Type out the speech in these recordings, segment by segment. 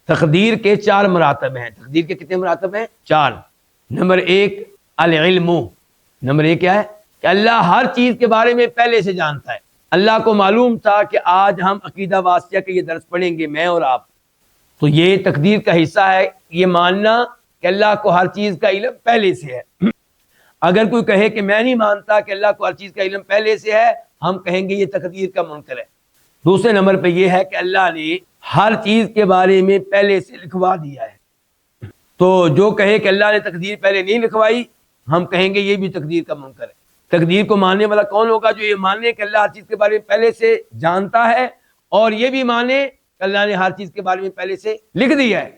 تقدیر کے 4 مراتب ہیں. تقدیر کے کتنے مراتب ہیں؟ 4. نمبر 1 العلم. نمبر 1 کیا ہے؟ کہ اللہ ہر چیز کے بارے میں پہلے سے جانتا ہے. اللہ کو معلوم تھا کہ آج ہم عقیدہ واسطہ کے یہ درس پڑھیں گے میں اور آپ، تو یہ تقدیر کا حصہ ہے یہ ماننا کہ اللہ کو ہر چیز کا علم پہلے سے ہے. اگر کوئی کہے کہ میں نہیں مانتا کہ اللہ کو ہر چیز کا علم پہلے سے ہے، ہم کہیں گے یہ تقدیر کا منکر ہے. دوسرے نمبر پہ یہ ہے کہ اللہ نے ہر چیز کے بارے میں پہلے سے لکھوا دیا ہے. تو جو کہے کہ اللہ نے تقدیر پہلے نہیں لکھوائی، ہم کہیں گے یہ بھی تقدیر کا منکر ہے. تقدیر کو ماننے والا کون ہوگا؟ جو یہ مانے کہ اللہ ہر چیز کے بارے میں پہلے سے جانتا ہے، اور یہ بھی مانے کہ اللہ نے ہر چیز کے بارے میں پہلے سے لکھ دیا ہے.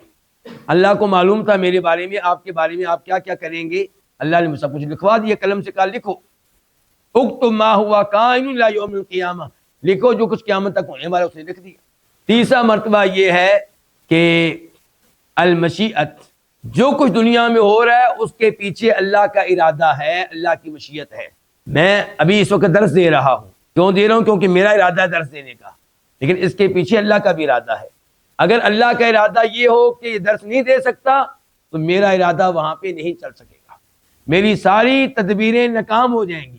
اللہ کو معلوم تھا میرے بارے میں، آپ کے بارے میں آپ کیا کیا کریں گے، اللہ نے سب کچھ لکھوا دیا. قلم سے کہا لکھو، اکتب ما ہوا کائن الی یوم القیامہ، لکھو جو کچھ قیامت تک ہونے والا اس نے لکھ دیا. تیسرا مرتبہ یہ ہے کہ المشیت، جو کچھ دنیا میں ہو رہا ہے اس کے پیچھے اللہ کا ارادہ ہے، اللہ کی مشیت ہے. میں ابھی اس وقت درس دے رہا ہوں، کیوں دے رہا ہوں؟ کیونکہ میرا ارادہ ہے درس دینے کا، لیکن اس کے پیچھے اللہ کا بھی ارادہ ہے. اگر اللہ کا ارادہ یہ ہو کہ یہ درس نہیں دے سکتا تو میرا ارادہ وہاں پہ نہیں چل سکے گا. میری ساری تدبیریں ناکام ہو جائیں گی،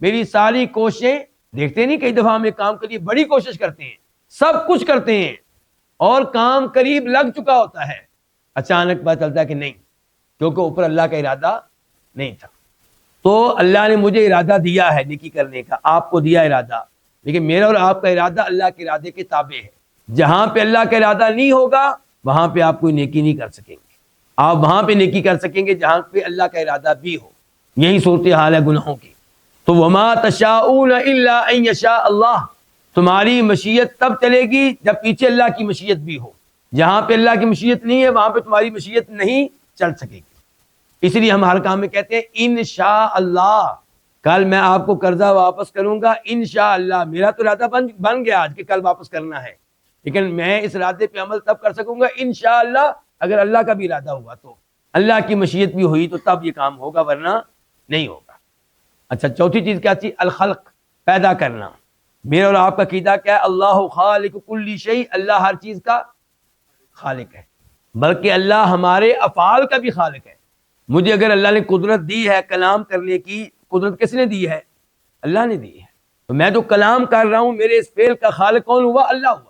میری ساری کوششیں. دیکھتے نہیں کئی دفعہ ہم ایک کام کے لیے بڑی کوشش کرتے ہیں، سب کچھ کرتے ہیں، اور کام قریب لگ چکا ہوتا ہے، اچانک پتہ چلتا ہے کہ نہیں، کیونکہ اوپر اللہ کا ارادہ نہیں تھا. تو اللہ نے مجھے ارادہ دیا ہے نیکی کرنے کا، آپ کو دیا ارادہ، لیکن میرا اور آپ کا ارادہ اللہ کے ارادے کے تابع ہے. جہاں پہ اللہ کا ارادہ نہیں ہوگا وہاں پہ آپ کوئی نیکی نہیں کر سکیں گے. آپ وہاں پہ نیکی کر سکیں گے جہاں پہ اللہ کا ارادہ بھی ہو. یہی صورتحال ہے گناہوں کی. تو وما تشاءون الا ان یشاء اللہ، تمہاری مشیت تب چلے گی جب پیچھے اللہ کی مشیت بھی ہو. جہاں پہ اللہ کی مشیت نہیں ہے وہاں پہ تمہاری مشیت نہیں چل سکے گی. اس لیے ہم ہر کام میں کہتے ہیں انشاء اللہ، کل میں آپ کو قرضہ واپس کروں گا انشاء اللہ. میرا تو ارادہ بن گیا آج کہ کل واپس کرنا ہے، لیکن میں اس ارادے پہ عمل تب کر سکوں گا انشاء اللہ اگر اللہ کا بھی ارادہ ہوا، تو اللہ کی مشیت بھی ہوئی تو تب یہ کام ہوگا، ورنہ نہیں ہوگا. اچھا، چوتھی چیز کیا تھی؟ الخلق، پیدا کرنا. میرا اور آپ کا عقیدہ کیا ہے؟ اللہ خالق کل شیء، اللہ ہر چیز کا خالق ہے، بلکہ اللہ ہمارے افعال کا بھی خالق ہے. مجھے اگر اللہ نے قدرت دی ہے کلام کرنے کی، قدرت کس نے دی ہے؟ اللہ نے دی ہے. تو میں جو کلام کر رہا ہوں میرے اس فعل کا خالق کون ہوا؟ اللہ ہوا.